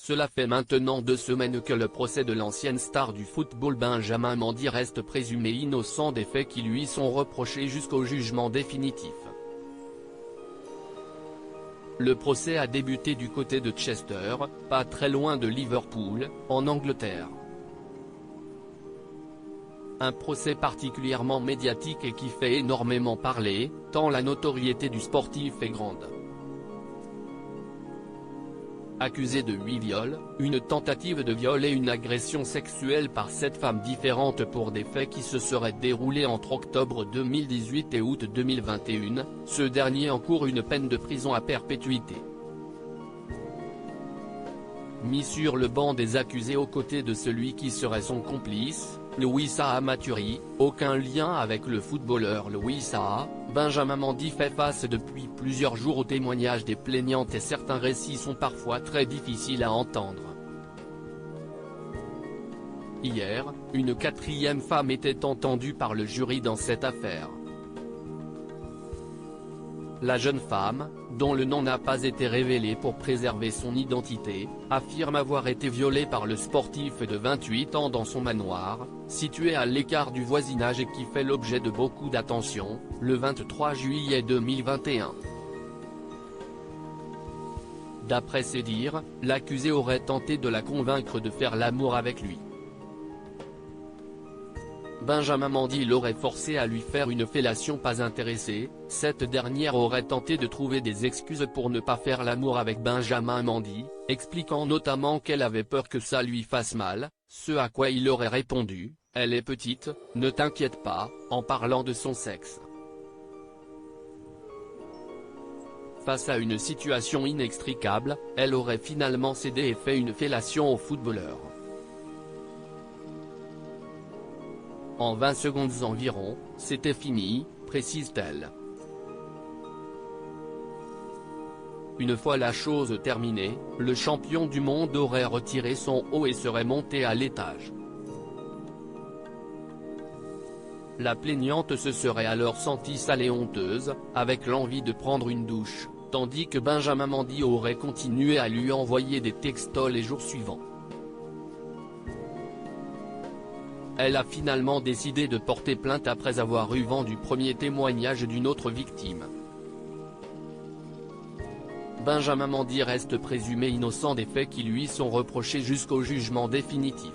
Cela fait maintenant 2 semaines que le procès de l'ancienne star du football Benjamin Mendy reste présumé innocent des faits qui lui sont reprochés jusqu'au jugement définitif. Le procès a débuté du côté de Chester, pas très loin de Liverpool, en Angleterre. Un procès particulièrement médiatique et qui fait énormément parler, tant la notoriété du sportif est grande. Accusé de 8 viols, une tentative de viol et une agression sexuelle par 7 femmes différentes pour des faits qui se seraient déroulés entre octobre 2018 et août 2021, ce dernier encourt une peine de prison à perpétuité. Mis sur le banc des accusés aux côtés de celui qui serait son complice, Louis Saha Maturi, aucun lien avec le footballeur Louis Saha, Benjamin Mendy fait face depuis plusieurs jours aux témoignages des plaignantes et certains récits sont parfois très difficiles à entendre. Hier, une 4e femme était entendue par le jury dans cette affaire. La jeune femme, dont le nom n'a pas été révélé pour préserver son identité, affirme avoir été violée par le sportif de 28 ans dans son manoir, situé à l'écart du voisinage et qui fait l'objet de beaucoup d'attention, le 23 juillet 2021. D'après ses dires, l'accusé aurait tenté de la convaincre de faire l'amour avec lui. Benjamin Mendy l'aurait forcé à lui faire une fellation pas intéressée, cette dernière aurait tenté de trouver des excuses pour ne pas faire l'amour avec Benjamin Mendy, expliquant notamment qu'elle avait peur que ça lui fasse mal, ce à quoi il aurait répondu, « Elle est petite, ne t'inquiète pas », en parlant de son sexe. Face à une situation inextricable, elle aurait finalement cédé et fait une fellation au footballeur. En 20 secondes environ, c'était fini, précise-t-elle. Une fois la chose terminée, le champion du monde aurait retiré son haut et serait monté à l'étage. La plaignante se serait alors sentie sale et honteuse, avec l'envie de prendre une douche, tandis que Benjamin Mendy aurait continué à lui envoyer des textos les jours suivants. Elle a finalement décidé de porter plainte après avoir eu vent du premier témoignage d'une autre victime. Benjamin Mendy reste présumé innocent des faits qui lui sont reprochés jusqu'au jugement définitif.